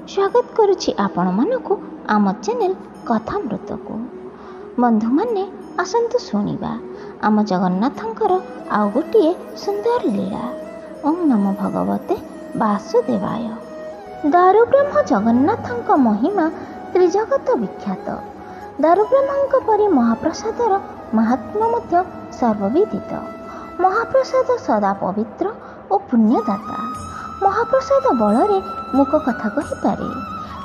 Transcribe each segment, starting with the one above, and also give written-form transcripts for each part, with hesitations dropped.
स्वागत करुछि आपण मानकु आम चैनल कथामृतको। बंधु माने आसंतु शुणिबा आम जगन्नाथंकर आउ गोटे सुंदर लीला। ओम नमो भगवते वासुदेवाय। दारुब्रह्म जगन्नाथंक महिमा त्रिजगत विख्यात। दारुब्रह्मंक परि महाप्रसादर महात्म्य मध्य सर्वविदित। महाप्रसाद सदा पवित्र और पुण्यदाता। महाप्रसाद बलरे मुख कथा कहीपे,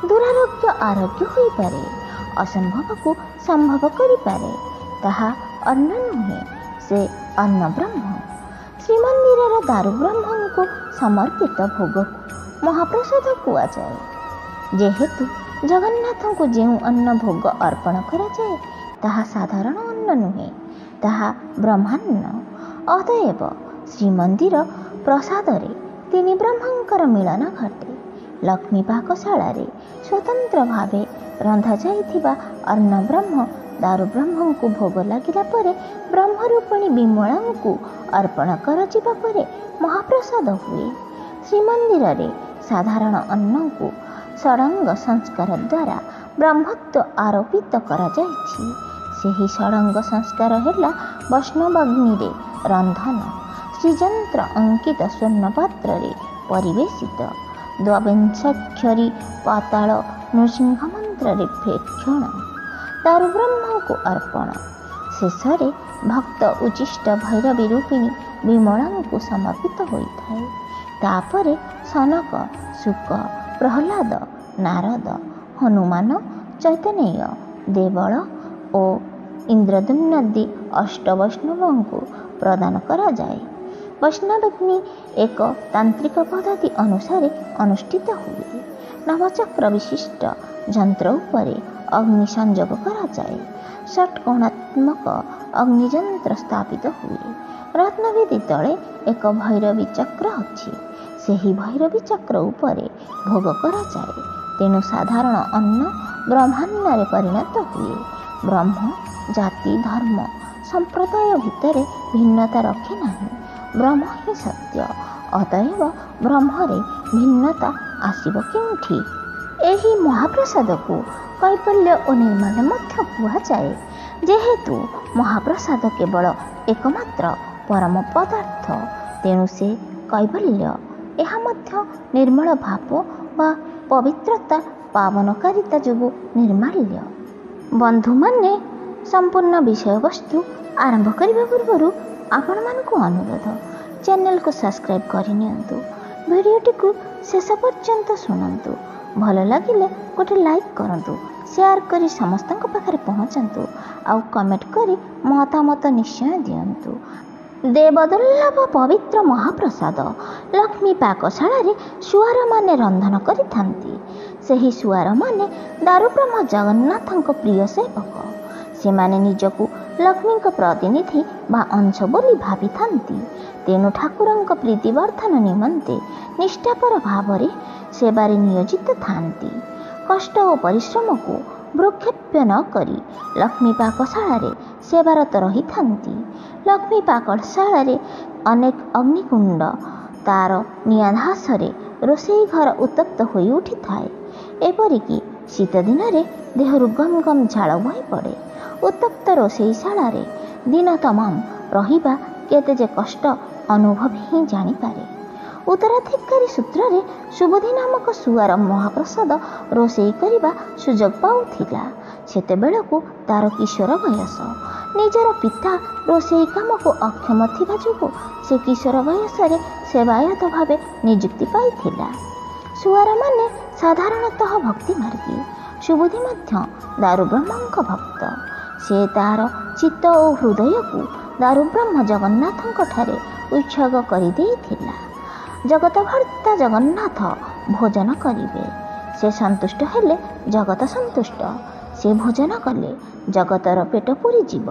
दुरारोग्य आरोग्य होईपारे, असंभव को संभव करिपारे। ताहा अन्न नुहे, से अन्न ब्रह्म। श्रीमंदिर दारुब्रह्म को समर्पित भोग महाप्रसाद कुआ जाए। जेहेतु जगन्नाथ को जो अन्न भोग अर्पण करा जाए ताहा साधारण अन्न नुहे, ताहा ब्रह्मान्न। अतएव श्रीमंदिर प्रसाद तीन ब्रह्मंकर मिलन घटे। लक्ष्मी पाकशाला स्वतंत्र भावे रंधा जाइथिबा अन्न ब्रह्म दारुब्रह्म को भोग लगिला परे ब्रह्मरूपिणी विमला को अर्पण कर जिबा परे महाप्रसाद हुए। श्रीमंदिर रे साधारण अन्न को षडंग संस्कार द्वारा ब्रह्मत्व आरोपित करा जाइछि। सेही षडंग संस्कार हेला वैष्णवाग्नि रे रंधन, श्रीयंत्र अंकित स्वर्ण पात्र रे परिवेशित, द्वाविंशाक्षरी पाताल नृसिंह मंत्र रे प्रेक्षण, दारुब्रह्म को अर्पण। शेषरे भक्त उचिष्ट भैरवी रूपिणी विमला को समर्पित होइथाए। तापरे सनक, शुक, प्रहलाद, नारद, हनुमान, चैतन्य, देवल और इंद्रद्युम्नादि अष्ट वैष्णवों को प्रदान करा जाए। वैष्णवाग्नि एक तांत्रिक पद्धति अनुसार अनुष्ठित हुए। नवचक्र विशिष्ट यंत्र उपरे अग्नि संयोग करा जाए। षट्कोणात्मक अग्नियंत्र स्थापित हुए। रत्नवेदी तले एक भैरवी चक्र अच्छी। सेही भैरवी चक्र उपरे भोग करा जाए। तेणु साधारण अन्न ब्रह्मान्न परिणत हुए। ब्रह्म जाति धर्म संप्रदाय भितर भिन्नता रखे नहीं। ब्रह्म ही सत्य। अतएव ब्रह्मरे भिन्नता आसिब केउठी। एही महाप्रसाद को कैवल्य और निर्मल मध्य कुहा जाए। जेहेतु महाप्रसाद केवल एकमात्र परम पदार्थ, तेणु से कैवल्य। यह मध्य निर्मल भाव वा पवित्रता पावनकारिता जो निर्माल्य। बंधु माने संपूर्ण विषय वस्तु आरंभ करने पूर्व आपण मानक अनुरोध, चैनल को सब्सक्राइब करनियंतु, वीडियोटी को शेष पर्यंत शुणंतु। भल लगिले गोटे लाइक करंतु, शेयर करी समस्त पाखरे पहुंचंतु, आउ कमेंट करी मतामत निश्चय दियंतु। देवदुर्लभ पवित्र महाप्रसाद लक्ष्मी पाकशाला सुआर माने रंधन करिथांती। सेही सुआर माने दारुब्रह्म जगन्नाथंक प्रिय सेवक। सेमाने निजकु लक्ष्मी प्रतिनिधि बा अंश बोली भावी थांती। तेणु ठाकुरंक प्रीतिवर्धन निमंते निष्ठापर भावरे सेवारे नियोजित थांती। कष्ट और परिश्रम को भ्रूक्षेप्य न करी लक्ष्मी पाकशाला सेवारत रही थांती। लक्ष्मी पाकशाला अनेक अग्निकुंड, तार निआधासरे रोषेई घर उत्तप्त होई उठी थाए। एपरिकी शीत दिन देहरु गम गम झाड़ बही पड़े। उत्तप्त रोषेईशाला दिन तमाम रहिबा केते जे कष्ट अनुभव ही जानिपारे। उत्तराधिकारी सूत्र सुबुद्धि नामक सुआर महाप्रसाद रोषेई करिबा सुजोग पाउथिला। सेतेबेलकु तार किशोर बयस। निजर पिता रोषेई काम को अक्षम थिबा जोगु से किशोर बयस सेवायत भावे नियुक्ति पाइथिला। सुआर माने साधारणतः भक्ति मार्गी। सुबुद्धि मध्य दारुब्रह्मंक भक्त। से तार चित्त और हृदय को दारुब्रह्म जगन्नाथंक ठारे उत्सर्ग करि देइथिला। जगत भर्ता जगन्नाथ भोजन करिवे। से संतुष्ट हेले जगत संतुष्ट। से भोजन कले जगतर पेट पूरी जीव।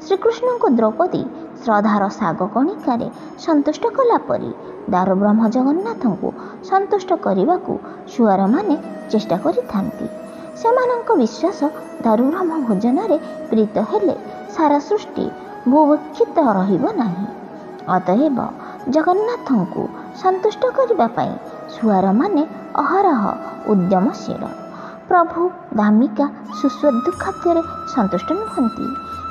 श्रीकृष्ण को द्रौपदी श्रद्धार साग कणिकार संतुष्ट कला परी दारुब्रह्म जगन्नाथ को संतुष्ट करने को सुआर माने चेष्टा करिथांती। सेमानंक विश्वास दारुब्रह्म भोजन रे प्रीत हेले सारा सृष्टि भूभक्षित रहिबो नाही। अतएव जगन्नाथ को संतुष्ट करने सुआर माने ଅହରହ ଉଦ୍ୟମଶୀଳ। ପ୍ରଭୁ ଧାର୍ମିକା ସୁସ୍ୱାଦୁ ଖାଦ୍ୟରେ ସନ୍ତୁଷ୍ଟ ନୁହନ୍ତି,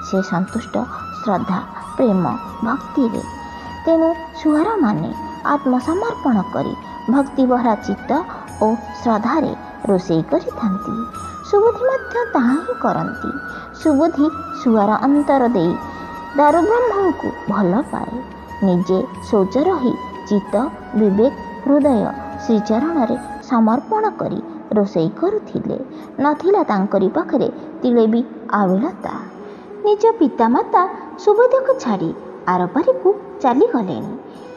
ସେ ସନ୍ତୁଷ୍ଟ ଶ୍ରଦ୍ଧା ପ୍ରେମ ଭକ୍ତିରେ। ତେଣୁ ସୁଆରମାନେ ଆତ୍ମସମର୍ପଣ କରି ଭକ୍ତିଭରା ଚିତ୍ତ ଓ ଶ୍ରଦ୍ଧାରେ ରୋଷେଇ କରିଥାନ୍ତି। ସୁବୁଧି ମଧ୍ୟ ତାହା ହିଁ କରନ୍ତି। ସୁବୁଧି ସୁଆର ଅନ୍ତର ଦେଇ ଦାରୁବ୍ରହ୍ମଙ୍କୁ ଭଲ ପାଏ। ନିଜେ ଶୌଚ ରହି ଚିତ୍ତ ବିବେକ ହୃଦୟ ଶ୍ରୀଚରଣରେ ସମର୍ପଣ କରି ରୋଷେଇ କରୁଥିଲେ। ନଥିଲା ତାଙ୍କରି ପାଖରେ ତିଳେ ବି ଆବିଳତା। ନିଜ ପିତାମାତା ସୁବୁଧିକୁ ଛାଡ଼ି ଆରପାରିକୁ ଚାଲିଗଲେଣି।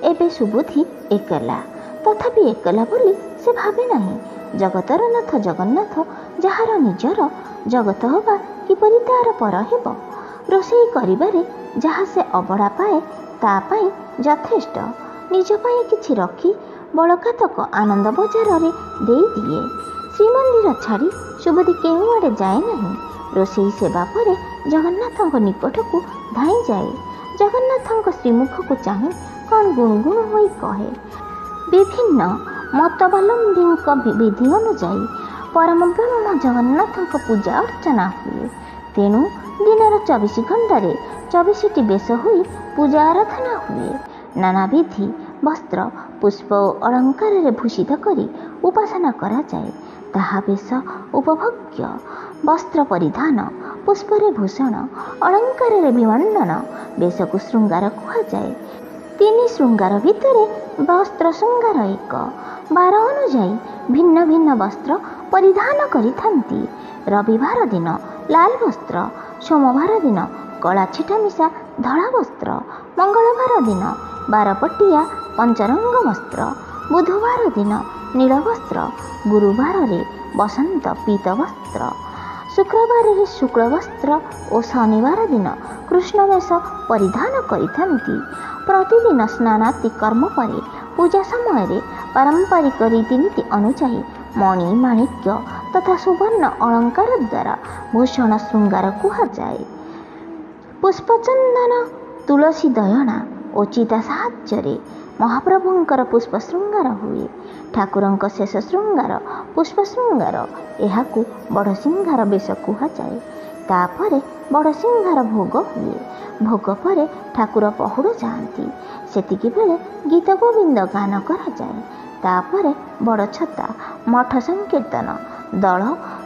ଏବେ ସୁବୁଧି ଏକଲା। ତଥାପି ଏକଲା ବୋଲି ସେ ଭାବେ ନାହିଁ। ଜଗତର ନାଥ ଜଗନ୍ନାଥ ଯାହାର ନିଜର, ଜଗତ ଅବା କିପରି ତା'ର ପର ହେବ? ରୋଷେଇ କରିବାରେ ଯାହା ସେ ଅବଢ଼ା ପାଏ ତା ପାଇଁ ଯଥେଷ୍ଟ। ନିଜ ପାଇଁ କିଛି ରଖି ବଳକାତକ ଆନନ୍ଦ ବଜାରରେ ଦେଇଦିଏ। ଶ୍ରୀମନ୍ଦିର ଛାଡ଼ି ସୁବୁଧି କେଉଁଆଡ଼େ ଯାଏ ନାହିଁ। ରୋଷେଇ ସେବା ପରେ ଜଗନ୍ନାଥଙ୍କ ନିକଟକୁ ଧାଇଁଯାଏ। ଜଗନ୍ନାଥଙ୍କ ଶ୍ରୀମୁଖକୁ ଚାହିଁ କ'ଣ ଗୁଣୁଗୁଣୁ ହୋଇ କହେ। ବିଭିନ୍ନ ମତାବଲମ୍ବୀଙ୍କ ବିଧି ଅନୁଯାୟୀ ପରମ ବ୍ରହ୍ମ ଜଗନ୍ନାଥଙ୍କ ପୂଜା ଅର୍ଚ୍ଚନା ହୁଏ। ତେଣୁ ଦିନର 24 ଘଣ୍ଟାରେ 24ଟି ବେଶ ହୋଇ ପୂଜା ଆରାଧନା ହୁଏ। ନାନାବିଧି ବସ୍ତ୍ର ପୁଷ୍ପ ଓ ଅଳଙ୍କାରରେ ଭୂଷିତ କରି ଉପାସନା କରାଯାଏ। ତାହା ବେଶ ଉପଭୋଗ୍ୟ। ବସ୍ତ୍ର ପରିଧାନ, ପୁଷ୍ପରେ ଭୂଷଣ, ଅଳଙ୍କାରରେ ବିମଣ୍ଡନ ବେଶକୁ ଶୃଙ୍ଗାର କୁହାଯାଏ। 3 ଶୃଙ୍ଗାର ଭିତରେ ବସ୍ତ୍ର ଶୃଙ୍ଗାର ଏକ। ବାର ଅନୁଯାୟୀ ଭିନ୍ନ ଭିନ୍ନ ବସ୍ତ୍ର ପରିଧାନ କରିଥାନ୍ତି। ରବିବାର ଦିନ ଲାଲ ବସ୍ତ୍ର, ସୋମବାର ଦିନ କଳା ଛିଟା ମିଶା ଧଳା ବସ୍ତ୍ର, ମଙ୍ଗଳବାର ଦିନ ବାରପଟିଆ ପଞ୍ଚରଙ୍ଗ ବସ୍ତ୍ର, ବୁଧବାର ଦିନ ନୀଳ ବସ୍ତ୍ର, ଗୁରୁବାରରେ ବସନ୍ତ ପୀତ ବସ୍ତ୍ର, ଶୁକ୍ରବାରରେ ଶୁକ୍ଳ ବସ୍ତ୍ର ଓ ଶନିବାର ଦିନ କୃଷ୍ଣବେଶ ପରିଧାନ କରିଥାନ୍ତି। ପ୍ରତିଦିନ ସ୍ନାନାଦି କର୍ମ ପରେ ପୂଜା ସମୟରେ ପାରମ୍ପରିକ ରୀତିନୀତି ଅନୁଯାୟୀ ମଣି ମାଣିକ୍ୟ ତଥା ସୁବର୍ଣ୍ଣ ଅଳଙ୍କାର ଦ୍ୱାରା ଭୂଷଣ ଶୃଙ୍ଗାର କୁହାଯାଏ। ପୁଷ୍ପଚନ୍ଦନ ତୁଳସୀ ଦୟଣା ଓ ଚିତା ସାହାଯ୍ୟରେ ମହାପ୍ରଭୁଙ୍କର ପୁଷ୍ପ ଶୃଙ୍ଗାର ହୁଏ। ଠାକୁରଙ୍କ ଶେଷ ଶୃଙ୍ଗାର ପୁଷ୍ପ ଶୃଙ୍ଗାର। ଏହାକୁ ବଡ଼ସିଂହାର ବେଶ କୁହାଯାଏ। ତାପରେ ବଡ଼ସିଂହାର ଭୋଗ ହୁଏ। ଭୋଗ ପରେ ଠାକୁର ପହୁଡ଼ ଯାଆନ୍ତି। ସେତିକିବେଳେ ଗୀତ ଗୋବିନ୍ଦ ଗାନ କରାଯାଏ। ତାପରେ ବଡ଼ଛତା ମଠ ସଂକୀର୍ତ୍ତନ ଦଳ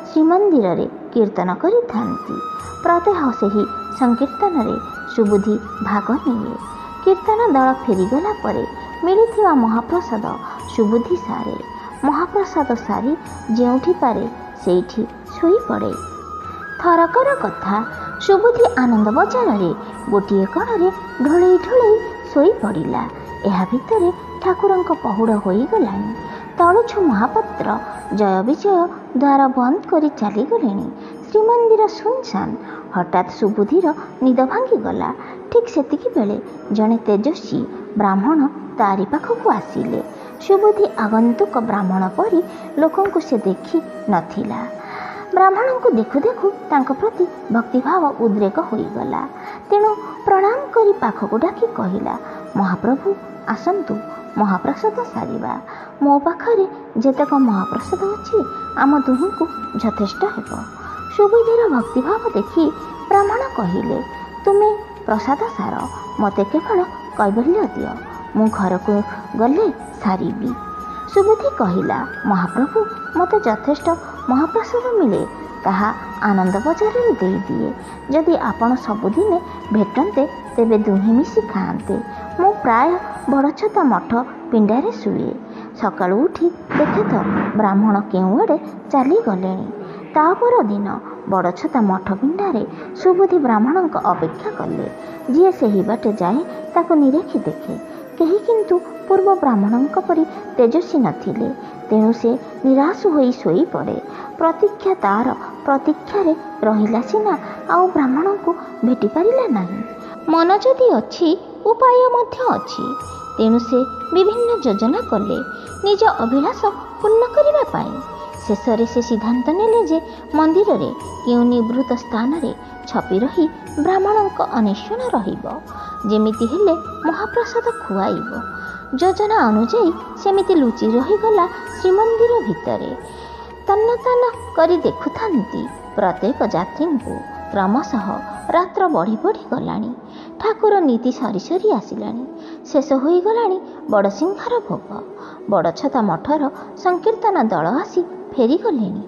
ଶ୍ରୀମନ୍ଦିରରେ କୀର୍ତ୍ତନ କରିଥାନ୍ତି। ପ୍ରତ୍ୟହ ସେହି ସଂକୀର୍ତ୍ତନରେ ସୁବୁଧି ଭାଗ ନିଏ। କୀର୍ତ୍ତନ ଦଳ ଫେରିଗଲା ପରେ ମିଳିଥିବା ମହାପ୍ରସାଦ ସୁବୁଧି ସାରେ। ମହାପ୍ରସାଦ ସାରି ଯେଉଁଠି ପାରେ ସେଇଠି ଶୋଇପଡ଼େ। ଥରକର କଥା, ସୁବୁଧି ଆନନ୍ଦ ବଜାରରେ ଗୋଟିଏ କଣରେ ଢୋଳେଇ ଢୋଳେଇ ଶୋଇପଡ଼ିଲା। ଏହା ଭିତରେ ଠାକୁରଙ୍କ ପହୁଡ଼ ହୋଇଗଲାଣି। ତଳୁଛୁ ମହାପାତ୍ର ଜୟ ବିଜୟ ଦ୍ୱାର ବନ୍ଦ କରି ଚାଲିଗଲେଣି। ଶ୍ରୀମନ୍ଦିର ଶୂନଶାନ୍। ହଠାତ୍ ସୁବୁଧିର ନିଦ ଭାଙ୍ଗିଗଲା। ଠିକ୍ ସେତିକିବେଳେ ଜଣେ ତେଜସ୍ୱୀ ବ୍ରାହ୍ମଣ ତାରି ପାଖକୁ ଆସିଲେ। ସୁବୁଧି ଆଗନ୍ତୁକ ବ୍ରାହ୍ମଣ ପରି ଲୋକଙ୍କୁ ସେ ଦେଖି ନଥିଲା। ବ୍ରାହ୍ମଣଙ୍କୁ ଦେଖୁ ଦେଖୁ ତାଙ୍କ ପ୍ରତି ଭକ୍ତିଭାବ ଉଦ୍ରେକ ହୋଇଗଲା। ତେଣୁ ପ୍ରଣାମ କରି ପାଖକୁ ଡାକି କହିଲା, ମହାପ୍ରଭୁ ଆସନ୍ତୁ, ମହାପ୍ରସାଦ ସାରିବା। ମୋ ପାଖରେ ଯେତେକ ମହାପ୍ରସାଦ ଅଛି ଆମ ଦୁହିଁଙ୍କୁ ଯଥେଷ୍ଟ ହେବ। ସୁବୁଧିର ଭକ୍ତିଭାବ ଦେଖି ବ୍ରାହ୍ମଣ କହିଲେ, ତୁମେ ପ୍ରସାଦ ସାର, ମୋତେ କେବଳ କୈବଲ୍ୟ ଦିଅ, ମୁଁ ଘରକୁ ଗଲେ ସାରିବି। ସୁବୁଧି କହିଲା, ମହାପ୍ରଭୁ ମୋତେ ଯଥେଷ୍ଟ ମହାପ୍ରସାଦ ମିଳେ, ତାହା ଆନନ୍ଦ ବଜାରରେ ଦେଇଦିଏ। ଯଦି ଆପଣ ସବୁଦିନେ ଭେଟନ୍ତେ ତେବେ ଦୁହେଁ ମିଶି ଖାଆନ୍ତେ। ମୁଁ ପ୍ରାୟ ବଡ଼ଛତା ମଠ ପିଣ୍ଡାରେ ଶୁଏ। ସକାଳୁ ଉଠି ଦେଖେ ତ ବ୍ରାହ୍ମଣ କେଉଁଆଡ଼େ ଚାଲିଗଲେଣି। ତା ପରଦିନ ବଡ଼ଛତା ମଠ ପିଣ୍ଡାରେ ସୁବୁଧି ବ୍ରାହ୍ମଣଙ୍କ ଅପେକ୍ଷା କଲେ। ଯିଏ ସେହି ବାଟେ ଯାଏ ତାକୁ ନିରେଖି ଦେଖେ। କେହି କିନ୍ତୁ ପୂର୍ବ ବ୍ରାହ୍ମଣଙ୍କ ପରି ତେଜସ୍ୱୀ ନଥିଲେ। ତେଣୁ ସେ ନିରାଶ ହୋଇ ଶୋଇପଡ଼େ। ପ୍ରତୀକ୍ଷା ତାର ପ୍ରତୀକ୍ଷାରେ ରହିଲା ସିନା, ଆଉ ବ୍ରାହ୍ମଣଙ୍କୁ ଭେଟିପାରିଲା ନାହିଁ। ମନ ଯଦି ଅଛି, ଉପାୟ ମଧ୍ୟ ଅଛି। ତେଣୁ ସେ ବିଭିନ୍ନ ଯୋଜନା କଲେ ନିଜ ଅଭିଳାଷ ପୂର୍ଣ୍ଣ କରିବା ପାଇଁ। ଶେଷରେ ସେ ସିଦ୍ଧାନ୍ତ ନେଲେ ଯେ ମନ୍ଦିରରେ କେଉଁ ନିଭୃତ ସ୍ଥାନରେ ଛପି ରହି ବ୍ରାହ୍ମଣଙ୍କ ଅନ୍ୱେଷଣ ରହିବ। ଯେମିତି ହେଲେ ମହାପ୍ରସାଦ ଖୁଆଇବ। ଯୋଜନା ଅନୁଯାୟୀ ସେମିତି ଲୁଚି ରହିଗଲା ଶ୍ରୀମନ୍ଦିର ଭିତରେ। ତନ୍ନ ତନ୍ନ କରି ଦେଖୁଥାନ୍ତି ପ୍ରତ୍ୟେକ ଯାତ୍ରୀଙ୍କୁ। କ୍ରମଶଃ ରାତ୍ର ବଢ଼ି ବଢ଼ି ଗଲାଣି। ଠାକୁର ନୀତି ସରି ସରି ଆସିଲାଣି। ଶେଷ ହୋଇଗଲାଣି ବଡ଼ସିଂହାର ଭୋଗ। ବଡ଼ଛତା ମଠର ସଂକୀର୍ତ୍ତନ ଦଳ ଆସି ଫେରିଗଲେଣି।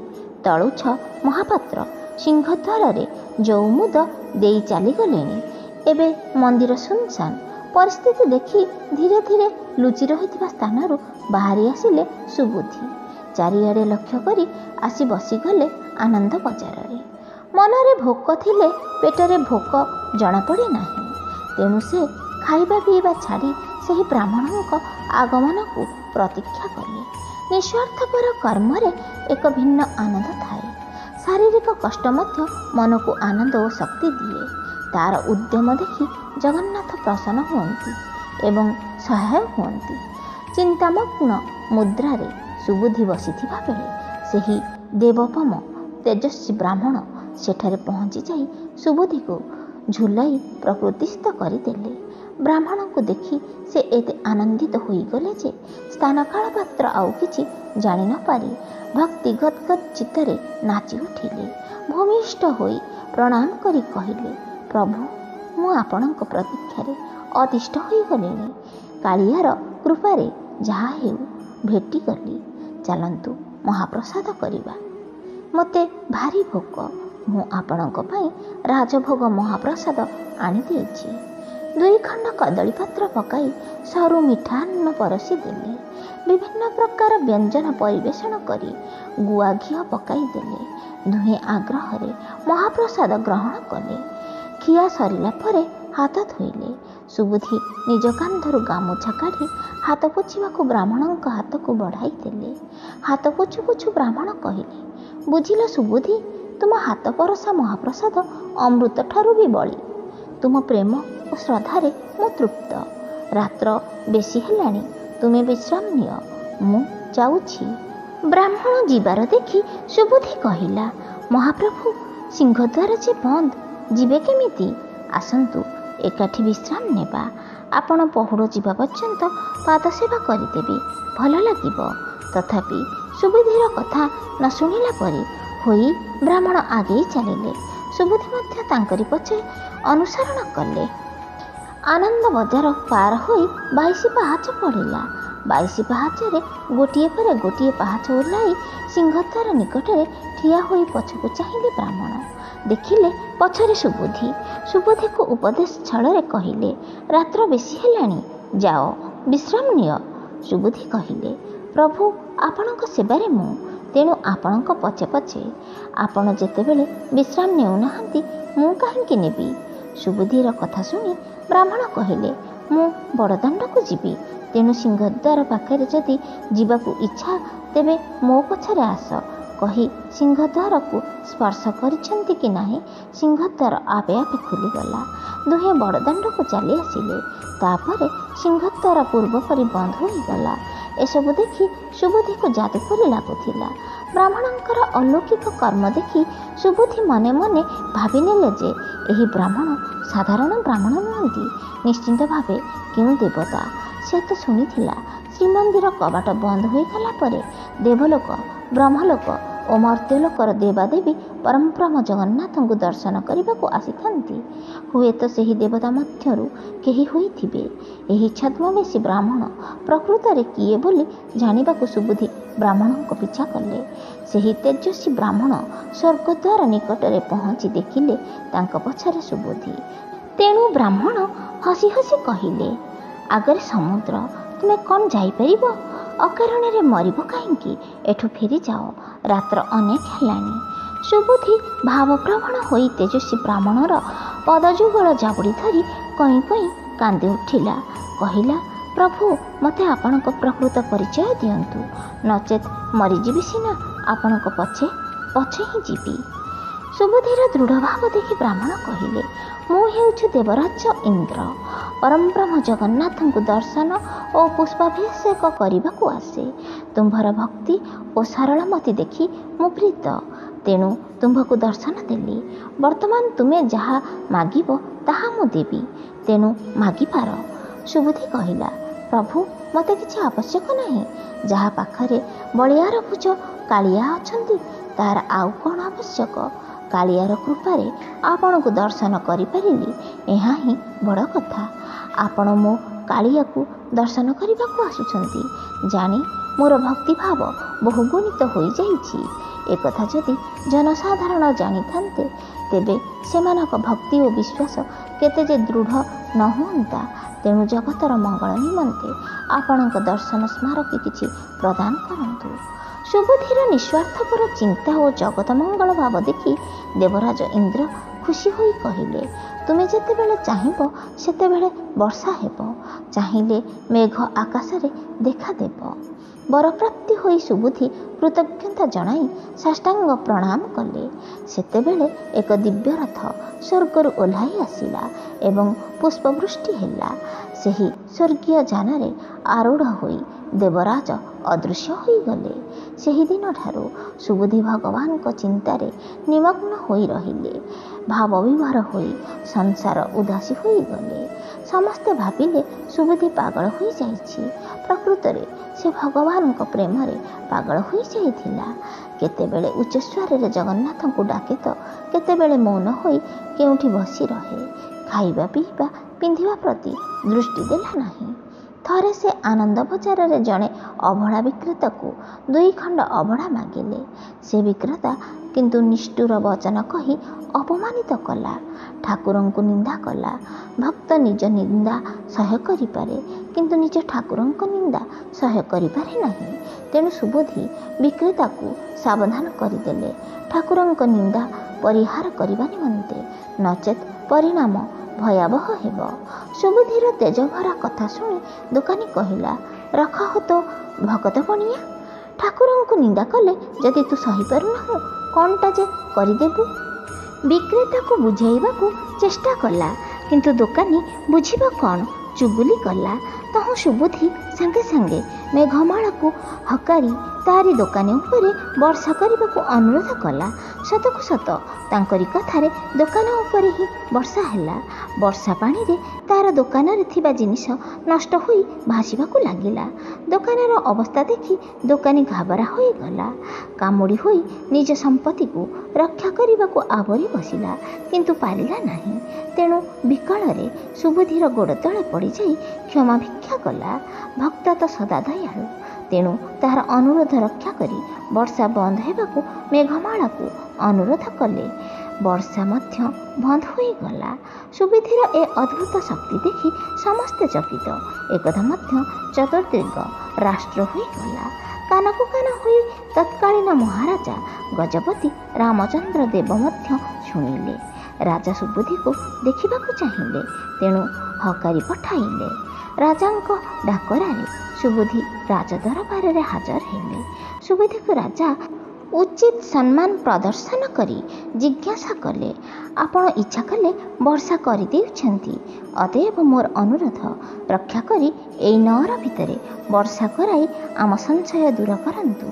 ତଳୁଛ ମହାପାତ୍ର ସିଂହଦ୍ୱାରରେ ଯଉମୁଦ ଦେଇ ଚାଲିଗଲେଣି। ଏବେ ମନ୍ଦିର ଶୂନଶାନ। ପରିସ୍ଥିତି ଦେଖି ଧୀରେ ଧୀରେ ଲୁଚି ରହିଥିବା ସ୍ଥାନରୁ ବାହାରି ଆସିଲେ ସୁବୁଦ୍ଧି। ଚାରିଆଡ଼େ ଲକ୍ଷ୍ୟ କରି ଆସି ବସିଗଲେ ଆନନ୍ଦ ବଜାରରେ। ମନରେ ଭୋକ ଥିଲେ ପେଟରେ ଭୋକ ଜଣାପଡ଼େ ନାହିଁ। ତେଣୁ ସେ ଖାଇବା ପିଇବା ଛାଡ଼ି ସେହି ବ୍ରାହ୍ମଣଙ୍କ ଆଗମନକୁ ପ୍ରତୀକ୍ଷା କଲେ। ନିଃସ୍ୱାର୍ଥପର କର୍ମରେ ଏକ ଭିନ୍ନ ଆନନ୍ଦ ଥାଏ। ଶାରୀରିକ କଷ୍ଟ ମଧ୍ୟ ମନକୁ ଆନନ୍ଦ ଓ ଶକ୍ତି ଦିଏ। ତାର ଉଦ୍ୟମ ଦେଖି ଜଗନ୍ନାଥ ପ୍ରସନ୍ନ ହୁଅନ୍ତି ଏବଂ ସହାୟ ହୁଅନ୍ତି। ଚିନ୍ତାମଗ୍ନ ମୁଦ୍ରାରେ ସୁବୁଦ୍ଧି ବସିଥିବା ବେଳେ ସେହି ଦେବୋପମ ତେଜସ୍ୱୀ ବ୍ରାହ୍ମଣ ସେଠାରେ ପହଞ୍ଚି ଯାଇ ସୁବୁଦ୍ଧିକୁ ଝୁଲାଇ ପ୍ରକୃତିସ୍ଥ କରିଦେଲେ। ବ୍ରାହ୍ମଣଙ୍କୁ ଦେଖି ସେ ଏତେ ଆନନ୍ଦିତ ହୋଇଗଲେ ଯେ ସ୍ଥାନକାଳ ପାତ୍ର ଆଉ କିଛି ଜାଣି ନ ପାରି ଭକ୍ତି ଗଦ୍ଗଦ୍ ଚିତ୍ତରେ ନାଚି ଉଠିଲେ। ଭୂମିଷ୍ଠ ହୋଇ ପ୍ରଣାମ କରି କହିଲେ, ପ୍ରଭୁ, ମୁଁ ଆପଣଙ୍କ ପ୍ରତୀକ୍ଷାରେ ଅତିଷ୍ଠ ହୋଇଗଲିଣି। କାଳିଆର କୃପାରେ ଯାହା ହେଉ ଭେଟିଗଲି। ଚାଲନ୍ତୁ ମହାପ୍ରସାଦ କରିବା। ମୋତେ ଭାରି ଭୋକ। ମୁଁ ଆପଣଙ୍କ ପାଇଁ ରାଜଭୋଗ ମହାପ୍ରସାଦ ଆଣିଦେଇଛି। 2 ଖଣ୍ଡ କଦଳୀପତ୍ର ପକାଇ ସରୁ ମିଠା ଅନ୍ନ ପରଷି ଦେଲେ। ବିଭିନ୍ନ ପ୍ରକାର ବ୍ୟଞ୍ଜନ ପରିବେଷଣ କରି ଗୁଆ ଘିଅ ପକାଇ ଦେଲେ। ଦୁହେଁ ଆଗ୍ରହରେ ମହାପ୍ରସାଦ ଗ୍ରହଣ କଲେ। ଖିଆ ସରିଲା ପରେ ହାତ ଧୋଇଲେ। ସୁବୁଦ୍ଧି ନିଜ କାନ୍ଧରୁ ଗାମୁଛା କାଢ଼ି ହାତ ପୋଛିବାକୁ ବ୍ରାହ୍ମଣଙ୍କ ହାତକୁ ବଢ଼ାଇ ଦେଲେ। ହାତ ପୋଛୁ ପୋଛୁ ବ୍ରାହ୍ମଣ କହିଲେ, ବୁଝିଲ ସୁବୁଦ୍ଧି, ତୁମ ହାତ ପରସା ମହାପ୍ରସାଦ ଅମୃତ ଠାରୁ ବି ବଳି। ତୁମ ପ୍ରେମ ଓ ଶ୍ରଦ୍ଧାରେ ମୁଁ ତୃପ୍ତ। ରାତ୍ର ବେଶୀ ହେଲାଣି, ତୁମେ ବିଶ୍ରାମ ନିଅ, ମୁଁ ଯାଉଛି। ବ୍ରାହ୍ମଣ ଯିବାର ଦେଖି ସୁବୁଦ୍ଧି କହିଲା, ମହାପ୍ରଭୁ, ସିଂହଦ୍ୱାର ଯେ ବନ୍ଦ, ଯିବେ କେମିତି? ଆସନ୍ତୁ ଏକାଠି ବିଶ୍ରାମ ନେବା। ଆପଣ ପହୁଡ଼ ଯିବା ପର୍ଯ୍ୟନ୍ତ ପାଦସେବା କରିଦେବି, ଭଲ ଲାଗିବ। ତଥାପି ସୁବୁଦ୍ଧିର କଥା ନ ଶୁଣିଲା ପରି ହୋଇ ବ୍ରାହ୍ମଣ ଆଗେଇ ଚାଲିଲେ। ସୁବୁଦ୍ଧି ମଧ୍ୟ ତାଙ୍କରି ପଛେ ଅନୁସରଣ କଲେ। ଆନନ୍ଦ ବଜାର ପାର ହୋଇ 22 ପାହାଚ ପଡ଼ିଲା। 22 ପାହାଚରେ ଗୋଟିଏ ପରେ ଗୋଟିଏ ପାହାଚ ଓହ୍ଲାଇ ସିଂହଦ୍ୱାର ନିକଟରେ ଠିଆ ହୋଇ ପଛକୁ ଚାହିଁଲେ ବ୍ରାହ୍ମଣ। ଦେଖିଲେ ପଛରେ ସୁବୁଦ୍ଧି। ସୁବୁଦ୍ଧିକୁ ଉପଦେଶ ଛଳରେ କହିଲେ, ରାତ୍ର ବେଶୀ ହେଲାଣି, ଯାଅ ବିଶ୍ରାମ ନିଅ। ସୁବୁଦ୍ଧି କହିଲେ, ପ୍ରଭୁ, ଆପଣଙ୍କ ସେବାରେ ମୁଁ, ତେଣୁ ଆପଣଙ୍କ ପଛେ ପଛେ। ଆପଣ ଯେତେବେଳେ ବିଶ୍ରାମ ନେଉନାହାନ୍ତି, ମୁଁ କାହିଁକି ନେବି? ସୁବୁଦ୍ଧିର କଥା ଶୁଣି ବ୍ରାହ୍ମଣ କହିଲେ, ମୁଁ ବଡ଼ଦାଣ୍ଡକୁ ଯିବି, ତେଣୁ ସିଂହଦ୍ୱାର ପାଖରେ ଯଦି ଯିବାକୁ ଇଚ୍ଛା ତେବେ ମୋ ପଛରେ ଆସ। କହି ସିଂହଦ୍ୱାରକୁ ସ୍ପର୍ଶ କରିଛନ୍ତି କି ନାହିଁ, ସିଂହଦ୍ୱାର ଆପେ ଆପେ ଖୋଲିଗଲା। ଦୁହେଁ ବଡ଼ଦାଣ୍ଡକୁ ଚାଲି ଆସିଲେ। ତାପରେ ସିଂହଦ୍ୱାର ପୂର୍ବ ପରି ବନ୍ଦ ହୋଇଗଲା। ଏସବୁ ଦେଖି ସୁବୁଦ୍ଧିକୁ ଯାଦୁ ପରି ଲାଗୁଥିଲା। ବ୍ରାହ୍ମଣଙ୍କର ଅଲୌକିକ କର୍ମ ଦେଖି ସୁବୁଦ୍ଧି ମନେ ମନେ ଭାବିନେଲେ ଯେ ଏହି ବ୍ରାହ୍ମଣ ସାଧାରଣ ବ୍ରାହ୍ମଣ ନୁହନ୍ତି, ନିଶ୍ଚିନ୍ତ ଭାବେ କେଉଁ ଦେବତା। ସେ ତ ଶୁଣିଥିଲା ଶ୍ରୀମନ୍ଦିର କବାଟ ବନ୍ଦ ହୋଇଗଲା ପରେ ଦେବଲୋକ, ବ୍ରହ୍ମଲୋକ ଓ ମର୍ତ୍ତ୍ୟଲୋକର ଦେବାଦେବୀ ପରଂବ୍ରହ୍ମ ଜଗନ୍ନାଥଙ୍କୁ ଦର୍ଶନ କରିବାକୁ ଆସିଥାନ୍ତି। ହୁଏତ ସେହି ଦେବତା ମଧ୍ୟରୁ କେହି ହୋଇଥିବେ। ଏହି ଛଦ୍ମବେଶୀ ବ୍ରାହ୍ମଣ ପ୍ରକୃତରେ କିଏ ବୋଲି ଜାଣିବାକୁ ସୁବୁଦ୍ଧି ବ୍ରାହ୍ମଣଙ୍କ ପିଛା କଲେ। ସେହି ତେଜସ୍ୱୀ ବ୍ରାହ୍ମଣ ସ୍ୱର୍ଗଦ୍ୱାର ନିକଟରେ ପହଞ୍ଚି ଦେଖିଲେ ତାଙ୍କ ପଛରେ ସୁବୁଦ୍ଧି। ତେଣୁ ବ୍ରାହ୍ମଣ ହସି ହସି କହିଲେ, ଆଗରେ ସମୁଦ୍ର, ତୁମେ କ'ଣ ଯାଇପାରିବ? ଅକାରଣରେ ମରିବ କାହିଁକି? ଏଠୁ ଫେରିଯାଅ, ରାତ୍ର ଅନେକ ହେଲାଣି। ସୁବୁଦ୍ଧି ଭାବପ୍ରବଣ ହୋଇ ତେଜସ୍ୱୀ ବ୍ରାହ୍ମଣର ପଦଯୁଗଳ ଜାବୁଡ଼ି ଧରି କଇଁ କଇଁ କାନ୍ଦି ଉଠିଲା। କହିଲା, ପ୍ରଭୁ, ମୋତେ ଆପଣଙ୍କ ପ୍ରକୃତ ପରିଚୟ ଦିଅନ୍ତୁ, ନଚେତ୍ ମରିଯିବି ସିନା, ଆପଣଙ୍କ ପଛେ ପଛେ ହିଁ ଯିବି। ସୁବୁଦ୍ଧିର ଦୃଢ଼ ଭାବ ଦେଖି ବ୍ରାହ୍ମଣ କହିଲେ, ମୁଁ ହେଉଛି ଦେବରାଜ ଇନ୍ଦ୍ର। ପରଂବ୍ରହ୍ମ ଜଗନ୍ନାଥଙ୍କୁ ଦର୍ଶନ ଓ ପୁଷ୍ପାଭିଷେକ କରିବାକୁ ଆସେ। ତୁମ୍ଭର ଭକ୍ତି ଓ ସରଳମତି ଦେଖି ମୁଁ ପ୍ରୀତ, ତେଣୁ ତୁମ୍ଭକୁ ଦର୍ଶନ ଦେଲି। ବର୍ତ୍ତମାନ ତୁମେ ଯାହା ମାଗିବ ତାହା ମୁଁ ଦେବି, ତେଣୁ ମାଗିପାର। ସୁବୁଦ୍ଧି କହିଲା, ପ୍ରଭୁ ମୋତେ କିଛି ଆବଶ୍ୟକ ନାହିଁ। ଯାହା ପାଖରେ ବଳିଆର ଭୁଜ କାଳିଆ ଅଛନ୍ତି ତାହାର ଆଉ କ'ଣ ଆବଶ୍ୟକ? କାଳିଆର କୃପାରେ ଆପଣଙ୍କୁ ଦର୍ଶନ କରିପାରିଲି, ଏହା ହିଁ ବଡ଼ କଥା। ଆପଣ ମୋ କାଳିଆକୁ ଦର୍ଶନ କରିବାକୁ ଆସୁଛନ୍ତି ଜାଣି ମୋର ଭକ୍ତିଭାବ ବହୁଗୁଣିତ ହୋଇଯାଇଛି। ଏକଥା ଯଦି ଜନସାଧାରଣ ଜାଣିଥାନ୍ତେ ତେବେ ସେମାନଙ୍କ ଭକ୍ତି ଓ ବିଶ୍ୱାସ କେତେ ଯେ ଦୃଢ଼ ନ ହୁଅନ୍ତା। ତେଣୁ ଜଗତର ମଙ୍ଗଳ ନିମନ୍ତେ ଆପଣଙ୍କ ଦର୍ଶନ ସ୍ମାରକୀ କିଛି ପ୍ରଦାନ କରନ୍ତୁ। ସୁବୁଧିର ନିଃସ୍ୱାର୍ଥପର ଚିନ୍ତା ଓ ଜଗତ ମଙ୍ଗଳ ଭାବ ଦେଖି ଦେବରାଜ ଇନ୍ଦ୍ର ଖୁସି ହୋଇ କହିଲେ, ତୁମେ ଯେତେବେଳେ ଚାହିଁବ ସେତେବେଳେ ବର୍ଷା ହେବ, ଚାହିଁଲେ ମେଘ ଆକାଶରେ ଦେଖାଦେବ। ବରପ୍ରାପ୍ତି ହୋଇ ସୁବୁଧି କୃତଜ୍ଞତା ଜଣାଇ ସାଷ୍ଟାଙ୍ଗ ପ୍ରଣାମ କଲେ। ସେତେବେଳେ ଏକ ଦିବ୍ୟ ରଥ ସ୍ୱର୍ଗରୁ ଓହ୍ଲାଇ ଆସିଲା ଏବଂ ପୁଷ୍ପବୃଷ୍ଟି ହେଲା। ସେହି ସ୍ୱର୍ଗୀୟ ଯାନରେ ଆରୂଢ଼ ହୋଇ ଦେବରାଜ ଅଦୃଶ୍ୟ ହୋଇଗଲେ। ସେହିଦିନଠାରୁ ସୁବୁଧି ଭଗବାନଙ୍କ ଚିନ୍ତାରେ ନିମଗ୍ନ ହୋଇ ରହିଲେ। ଭାବବିଭୋର ହୋଇ ସଂସାର ଉଦାସୀ ହୋଇଗଲେ। ସମସ୍ତେ ଭାବିଲେ ସୁବୁଧି ପାଗଳ ହୋଇଯାଇଛି। ପ୍ରକୃତରେ ସେ ଭଗବାନଙ୍କ ପ୍ରେମରେ ପାଗଳ ହୋଇଯାଇଥିଲା। କେତେବେଳେ ଉଚ୍ଚସ୍ୱରରେ ଜଗନ୍ନାଥଙ୍କୁ ଡାକେ ତ କେତେବେଳେ ମୌନ ହୋଇ କେଉଁଠି ବସି ରହେ। ଖାଇବା ପିଇବା ପିନ୍ଧିବା ପ୍ରତି ଦୃଷ୍ଟି ଦେଲା ନାହିଁ। ଥରେ ସେ ଆନନ୍ଦ ବଜାରରେ ଜଣେ ଅଭଡ଼ା ବିକ୍ରେତାକୁ 2 ଖଣ୍ଡ ଅଭଡ଼ା ମାଗିଲେ। ସେ ବିକ୍ରେତା କିନ୍ତୁ ନିଷ୍ଠୁର ବଚନ କହି ଅପମାନିତ କଲା। ଠାକୁରଙ୍କୁ ନିନ୍ଦା କଲା। ଭକ୍ତ ନିଜ ନିନ୍ଦା ସହ୍ୟ କରିପାରେ କିନ୍ତୁ ନିଜ ଠାକୁରଙ୍କ ନିନ୍ଦା ସହ୍ୟ କରିପାରେ ନାହିଁ। ତେଣୁ ସୁବୁଧି ବିକ୍ରେତାକୁ ସାବଧାନ କରିଦେଲେ ଠାକୁରଙ୍କ ନିନ୍ଦା ପରିହାର କରିବା ନିମନ୍ତେ, ନଚେତ୍ ପରିଣାମ ଭୟାବହ ହେବ। ସୁବୁଧିର ତେଜଭରା କଥା ଶୁଣି ଦୋକାନୀ କହିଲା, ରଖ ହୋ ତୋ ଭକତ ପଣିଆ, ଠାକୁରଙ୍କୁ ନିନ୍ଦା କଲେ ଯଦି ତୁ ସହିପାରୁନାହୁଁ କ'ଣଟା ଯେ କରିଦେବୁ। ବିକ୍ରେତାକୁ ବୁଝାଇବାକୁ ଚେଷ୍ଟା କଲା କିନ୍ତୁ ଦୋକାନୀ ବୁଝିବ କ'ଣ, ଚୁଗୁଲି କଲା। ତହୁଁ ସୁବୁଧି ସାଙ୍ଗେ ସାଙ୍ଗେ ମେଘମାଳାକୁ ହକାରି ତାରି ଦୋକାନୀ ଉପରେ ବର୍ଷା କରିବାକୁ ଅନୁରୋଧ କଲା। ସତକୁ ସତ ତାଙ୍କରି କଥାରେ ଦୋକାନ ଉପରେ ହିଁ ବର୍ଷା ହେଲା। ବର୍ଷା ପାଣିରେ ତାର ଦୋକାନରେ ଥିବା ଜିନିଷ ନଷ୍ଟ ହୋଇ ଭାସିବାକୁ ଲାଗିଲା। ଦୋକାନର ଅବସ୍ଥା ଦେଖି ଦୋକାନୀ ଘାବରା ହୋଇଗଲା। କାମୁଡ଼ି ହୋଇ ନିଜ ସମ୍ପତ୍ତିକୁ ରକ୍ଷା କରିବାକୁ ଆବୋରି ବସିଲା କିନ୍ତୁ ପାରିଲା ନାହିଁ। ତେଣୁ ବିକଳରେ ସୁବୁଧିର ଗୋଡ଼ ତଳେ ପଡ଼ିଯାଇ କ୍ଷମା ଭିକ୍ଷା କଲା। ଭକ୍ତ ତ ସଦା ଦୟାଳୁ, ତେଣୁ ତାହାର ଅନୁରୋଧ ରକ୍ଷା କରି ବର୍ଷା ବନ୍ଦ ହେବାକୁ ମେଘମାଳାକୁ ଅନୁରୋଧ କଲେ। ବର୍ଷା ମଧ୍ୟ ବନ୍ଦ ହୋଇଗଲା। ସୁବୁଧିର ଏ ଅଦ୍ଭୁତ ଶକ୍ତି ଦେଖି ସମସ୍ତେ ଚକିତ। ଏକଥା ମଧ୍ୟ ଚତୁର୍ଦିଗ ରାଷ୍ଟ୍ର ହୋଇଗଲା। କାନକୁ କାନ ହୋଇ ତତ୍କାଳୀନ ମହାରାଜା ଗଜପତି ରାମଚନ୍ଦ୍ର ଦେବ ମଧ୍ୟ ଶୁଣିଲେ। ରାଜା ସୁବୁଧିକୁ ଦେଖିବାକୁ ଚାହିଁଲେ, ତେଣୁ ହକାରି ପଠାଇଲେ। ରାଜାଙ୍କ ଡାକରାରେ ସୁବୁଧି ରାଜଦରବାରରେ ହାଜର ହେଲେ। ସୁବୁଧିକୁ ରାଜା ଉଚିତ ସମ୍ମାନ ପ୍ରଦର୍ଶନ କରି ଜିଜ୍ଞାସା କଲେ, ଆପଣ ଇଚ୍ଛା କଲେ ବର୍ଷା କରିଦେଉଛନ୍ତି, ଅତଏବ ମୋର ଅନୁରୋଧ ରକ୍ଷା କରି ଏଇ ନଅର ଭିତରେ ବର୍ଷା କରାଇ ଆମ ସଂଶୟ ଦୂର କରନ୍ତୁ।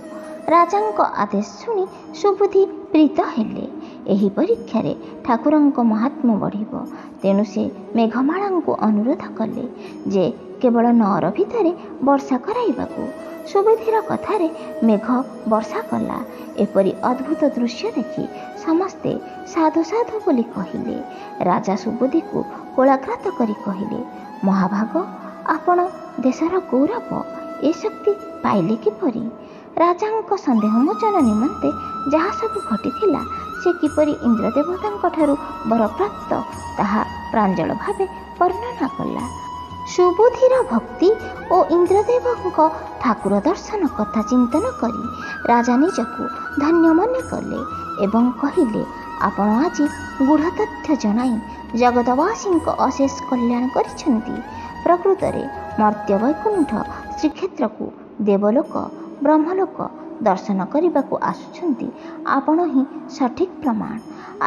ରାଜାଙ୍କ ଆଦେଶ ଶୁଣି ସୁବୁଧି ପ୍ରୀତ ହେଲେ। ଏହି ପରୀକ୍ଷାରେ ଠାକୁରଙ୍କ ମହାତ୍ମ୍ୟ ବଢ଼ିବ। ତେଣୁ ସେ ମେଘମାଳାଙ୍କୁ ଅନୁରୋଧ କଲେ ଯେ କେବଳ ନଅର ଭିତରେ ବର୍ଷା କରାଇବାକୁ। ସୁବୁଧିର କଥାରେ ମେଘ ବର୍ଷା କଲା। ଏପରି ଅଦ୍ଭୁତ ଦୃଶ୍ୟ ଦେଖି ସମସ୍ତେ ସାଧୁ ସାଧୁ ବୋଲି କହିଲେ। ରାଜା ସୁବୁଧିକୁ କୋଳାଗ୍ରତ କରି କହିଲେ, ମହାଭାଗ, ଆପଣ ଦେଶର ଗୌରବ, ଏ ଶକ୍ତି ପାଇଲେ କିପରି? ରାଜାଙ୍କ ସନ୍ଦେହମୋଚନ ନିମନ୍ତେ ଯାହା ସବୁ ଘଟିଥିଲା ସେ କିପରି ଇନ୍ଦ୍ରଦେବତାଙ୍କ ଠାରୁ ବରପ୍ରାପ୍ତ ତାହା ପ୍ରାଞ୍ଜଳ ଭାବେ ବର୍ଣ୍ଣନା କଲା। ସୁବୁଧିର ଭକ୍ତି ଓ ଇନ୍ଦ୍ରଦେବଙ୍କ ଠାକୁର ଦର୍ଶନ କଥା ଚିନ୍ତନ କରି ରାଜା ନିଜକୁ ଧନ୍ୟ ମନେ କଲେ ଏବଂ କହିଲେ, ଆପଣ ଆଜି ଗୂଢ଼ ତଥ୍ୟ ଜଣାଇ ଜଗତବାସୀଙ୍କ ଅଶେଷ କଲ୍ୟାଣ କରିଛନ୍ତି। ପ୍ରକୃତରେ ମର୍ତ୍ତ୍ୟ ବୈକୁଣ୍ଠ ଶ୍ରୀକ୍ଷେତ୍ରକୁ ଦେବଲୋକ ବ୍ରହ୍ମଲୋକ ଦର୍ଶନ କରିବାକୁ ଆସୁଛନ୍ତି ଆପଣ ହିଁ ସଠିକ୍ ପ୍ରମାଣ।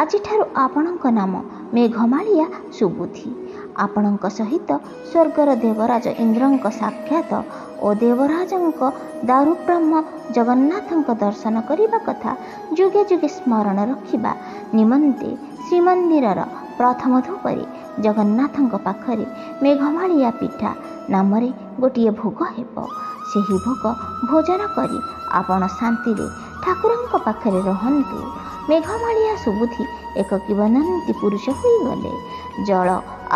ଆଜିଠାରୁ ଆପଣଙ୍କ ନାମ ମେଘମାଳିଆ ସୁବୁଧି। ଆପଣଙ୍କ ସହିତ ସ୍ୱର୍ଗର ଦେବରାଜ ଇନ୍ଦ୍ରଙ୍କ ସାକ୍ଷାତ ଓ ଦେବରାଜଙ୍କ ଦାରୁବ୍ରହ୍ମ ଜଗନ୍ନାଥଙ୍କ ଦର୍ଶନ କରିବା କଥା ଯୁଗେ ଯୁଗେ ସ୍ମରଣ ରଖିବା ନିମନ୍ତେ ଶ୍ରୀମନ୍ଦିରର ପ୍ରଥମ ଧୂପରେ ଜଗନ୍ନାଥଙ୍କ ପାଖରେ ମେଘମାଳିଆ ପିଠା ନାମରେ ଗୋଟିଏ ଭୋଗ ହେବ। ସେହି ଭୋଗ ଭୋଜନ କରି ଆପଣ ଶାନ୍ତିରେ ଠାକୁରଙ୍କ ପାଖରେ ରହନ୍ତୁ। ମେଘମାଳିଆ ସୁବୁଧି ଏକ କିବଦନ୍ତୀ ପୁରୁଷ ହୋଇଗଲେ। ଜଳ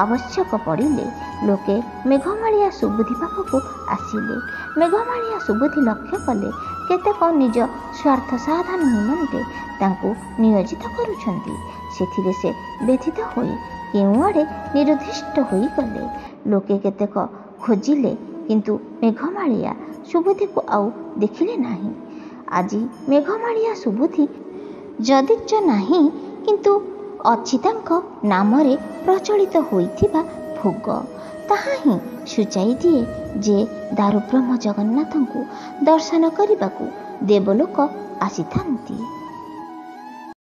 ଆବଶ୍ୟକ ପଡ଼ିଲେ ଲୋକେ ମେଘମାଳିଆ ସୁବୁଧି ପାଖକୁ ଆସିଲେ। ମେଘମାଳିଆ ସୁବୁଧି ଲକ୍ଷ୍ୟ କଲେ କେତେକ ନିଜ ସ୍ୱାର୍ଥ ସାଧନ ନିମନ୍ତେ ତାଙ୍କୁ ନିୟୋଜିତ କରୁଛନ୍ତି। ସେଥିରେ ସେ ବ୍ୟଥିତ ହୋଇ କେଉଁଆଡ଼େ ନିରୁଦ୍ଦିଷ୍ଟ ହୋଇଗଲେ। ଲୋକେ କେତେକ ଖୋଜିଲେ କିନ୍ତୁ ମେଘମାଳିଆ ସୁବୁଧିକୁ ଆଉ ଦେଖିଲେ ନାହିଁ। ଆଜି ମେଘମାଳିଆ ସୁବୁଧି ଯଦିଚ ନାହିଁ କିନ୍ତୁ ଅଛି ତାଙ୍କ ନାମରେ ପ୍ରଚଳିତ ହୋଇଥିବା ଭୋଗ। ତାହା ହିଁ ସୂଚାଇ ଦିଏ ଯେ ଦାରୁବ୍ରହ୍ମ ଜଗନ୍ନାଥଙ୍କୁ ଦର୍ଶନ କରିବାକୁ ଦେବଲୋକ ଆସିଥାନ୍ତି।